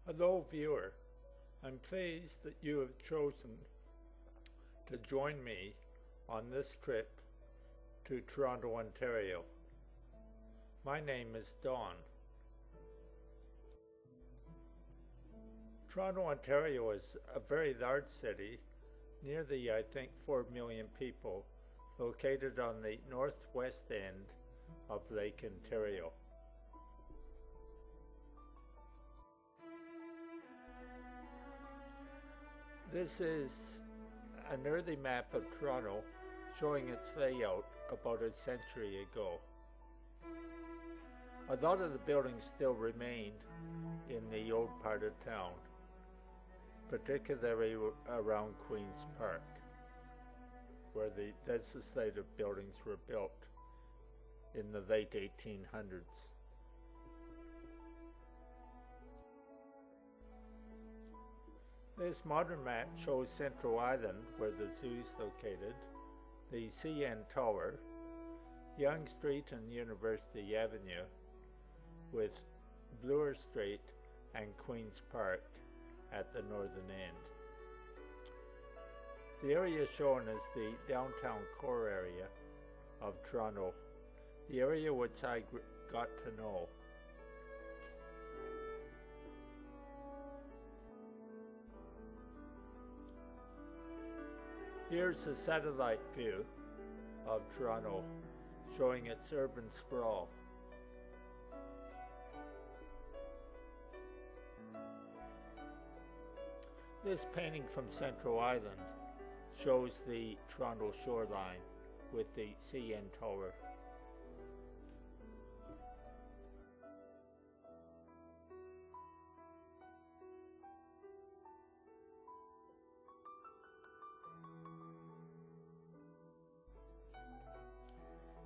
Hello viewer, I'm pleased that you have chosen to join me on this trip to Toronto, Ontario. My name is Don. Toronto, Ontario is a very large city, nearly I think 4 million people, located on the northwest end of Lake Ontario. This is an early map of Toronto showing its layout about a century ago. A lot of the buildings still remain in the old part of town, particularly around Queen's Park, where the legislative buildings were built in the late 1800s. This modern map shows Central Island, where the zoo is located, the CN Tower, Yonge Street and University Avenue, with Bloor Street and Queen's Park at the northern end. The area shown is the downtown core area of Toronto, the area which I got to know. Here's a satellite view of Toronto showing its urban sprawl. This painting from Central Island shows the Toronto shoreline with the CN Tower.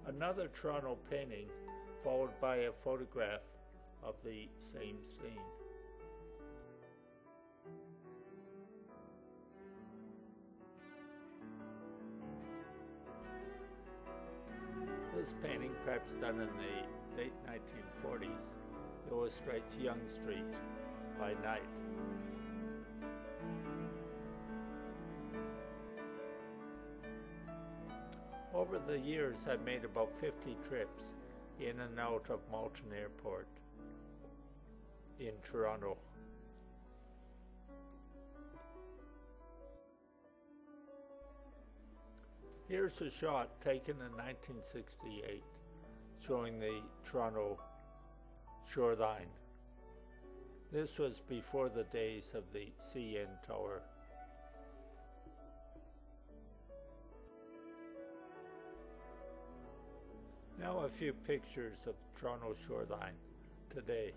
Another Toronto painting, followed by a photograph of the same scene. This painting, perhaps done in the late 1940s, illustrates Yonge Street by night. Over the years, I've made about 50 trips in and out of Malton Airport in Toronto. Here's a shot taken in 1968 showing the Toronto shoreline. This was before the days of the CN Tower. Now a few pictures of Toronto shoreline today.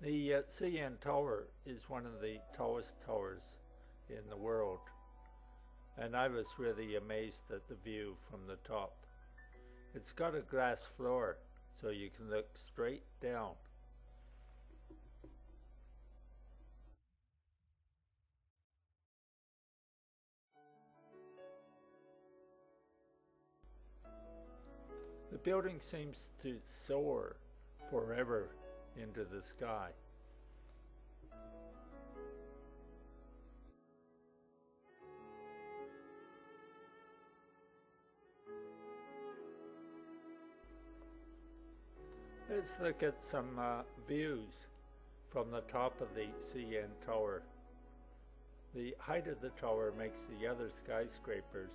The CN Tower is one of the tallest towers in the world, and I was really amazed at the view from the top. It's got a glass floor, so you can look straight down. The building seems to soar forever into the sky. Let's look at some views from the top of the CN Tower. The height of the tower makes the other skyscrapers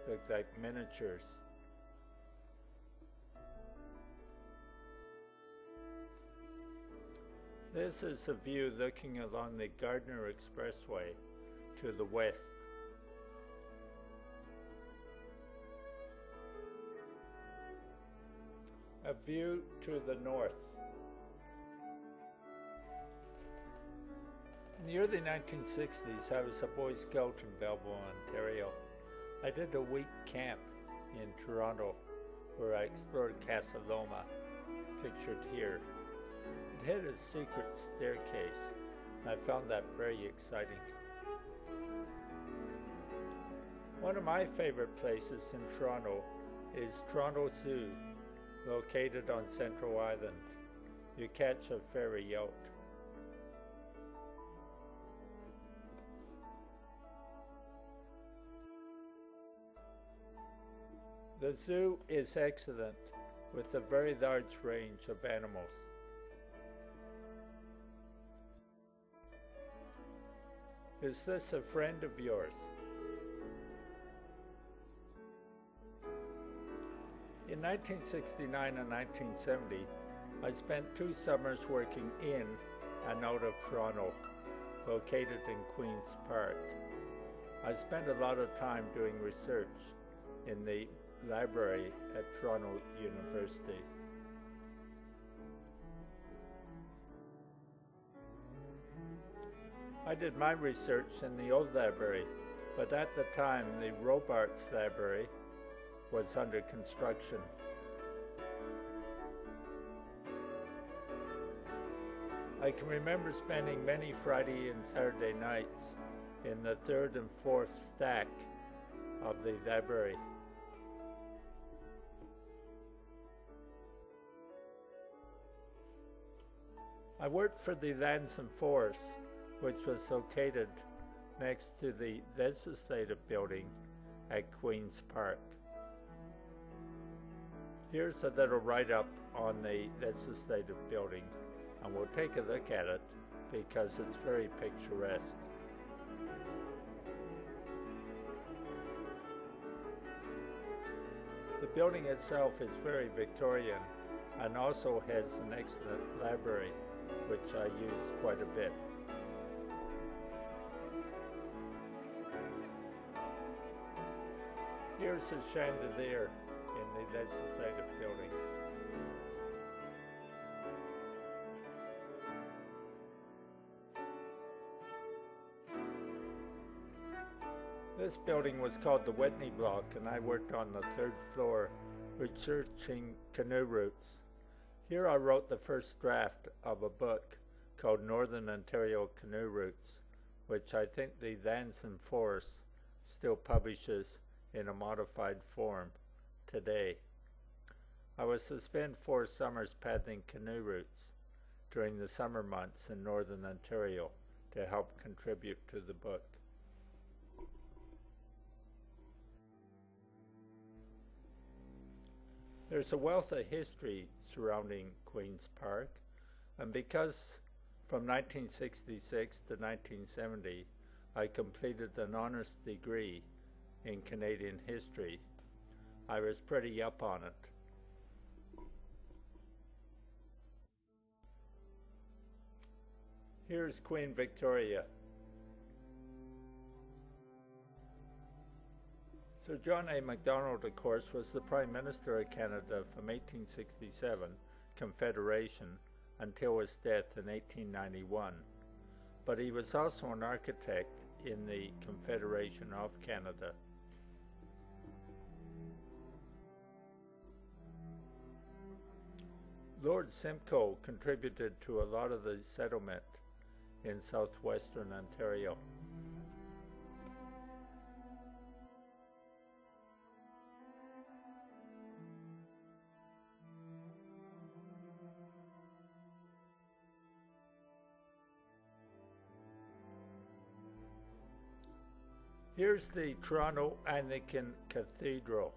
look like miniatures. This is a view looking along the Gardiner Expressway to the west. A view to the north. In the early 1960s, I was a Boy Scout in Belleville, Ontario. I did a week camp in Toronto where I explored Casa Loma, pictured here. It had a secret staircase. I found that very exciting. One of my favorite places in Toronto is Toronto Zoo, located on Central Island. You catch a ferry out. The zoo is excellent, with a very large range of animals. Is this a friend of yours? In 1969 and 1970, I spent 2 summers working in and out of Toronto, located in Queen's Park. I spent a lot of time doing research in the library at Toronto University. I did my research in the old library, but at the time the Robarts Library was under construction. I can remember spending many Friday and Saturday nights in the 3rd and 4th stack of the library. I worked for the Lands and Forests, which was located next to the Legislative Building at Queen's Park. Here's a little write-up on the Legislative Building, and we'll take a look at it because it's very picturesque. The building itself is very Victorian and also has an excellent library, which I use quite a bit. Here's a chandelier in the Legislative Building. This building was called the Whitney Block, and I worked on the 3rd floor researching canoe routes. Here I wrote the first draft of a book called Northern Ontario Canoe Routes, which I think the Lands and Forests still publishes in a modified form today. I was to spend 4 summers paddling canoe routes during the summer months in Northern Ontario to help contribute to the book. There's a wealth of history surrounding Queen's Park, and because from 1966 to 1970 I completed an honors degree in Canadian history, I was pretty up on it. Here's Queen Victoria. Sir John A. Macdonald, of course, was the Prime Minister of Canada from 1867, Confederation, until his death in 1891. But he was also an architect in the Confederation of Canada. Lord Simcoe contributed to a lot of the settlement in southwestern Ontario. Here's the Toronto Anglican Cathedral.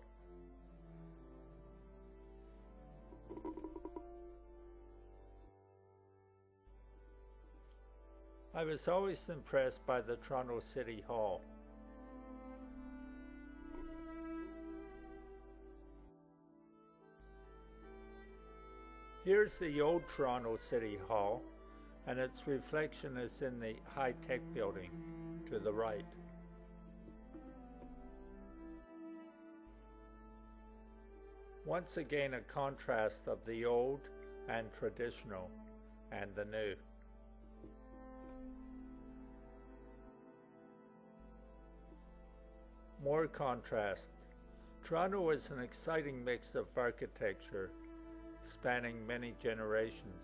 I was always impressed by the Toronto City Hall. Here's the old Toronto City Hall, and its reflection is in the high-tech building to the right. Once again, a contrast of the old and traditional and the new. More contrast. Toronto is an exciting mix of architecture spanning many generations.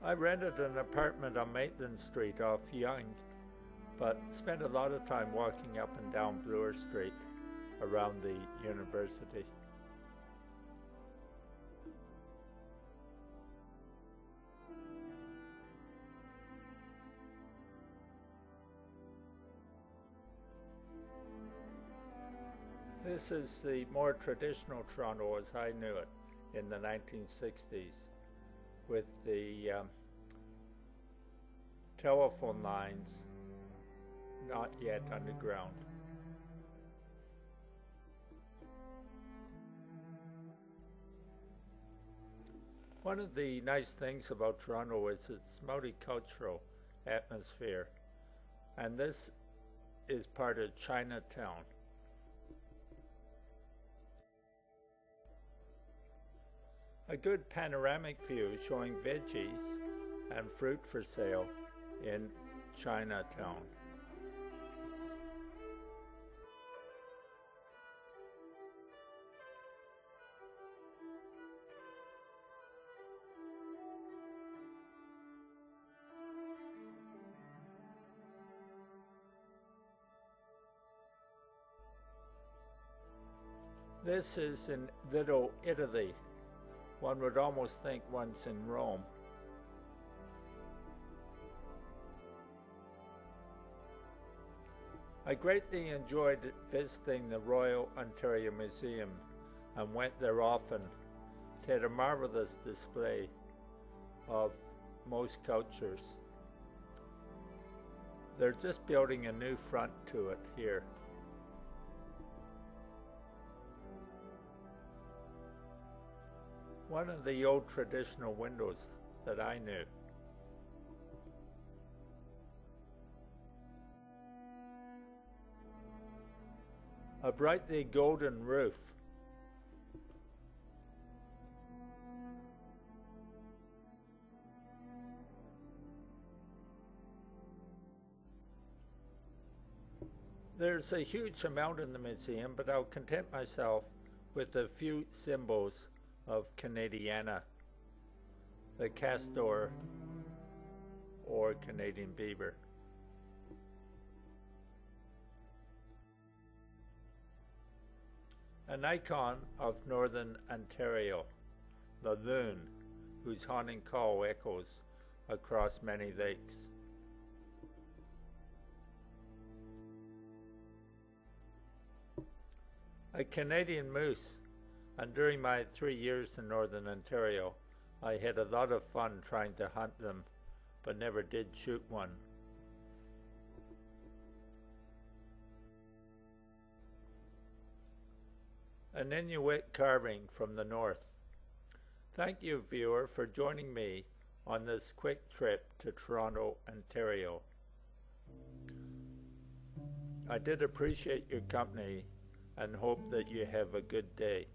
I rented an apartment on Maitland Street off Yonge, but spent a lot of time walking up and down Bloor Street around the university. This is the more traditional Toronto as I knew it in the 1960s, with the telephone lines not yet underground. One of the nice things about Toronto is its multicultural atmosphere, and this is part of Chinatown. A good panoramic view showing veggies and fruit for sale in Chinatown. This is in Little Italy. One would almost think one's in Rome. I greatly enjoyed visiting the Royal Ontario Museum and went there often. It had a marvelous display of most cultures. They're just building a new front to it here. One of the old traditional windows that I knew. A brightly golden roof. There's a huge amount in the museum, but I'll content myself with a few symbols of Canadiana, the castor or Canadian beaver. An icon of northern Ontario, the loon, whose haunting call echoes across many lakes. A Canadian moose. And during my 3 years in Northern Ontario, I had a lot of fun trying to hunt them, but never did shoot one. An Inuit carving from the north. Thank you, viewer, for joining me on this quick trip to Toronto, Ontario. I did appreciate your company and hope that you have a good day.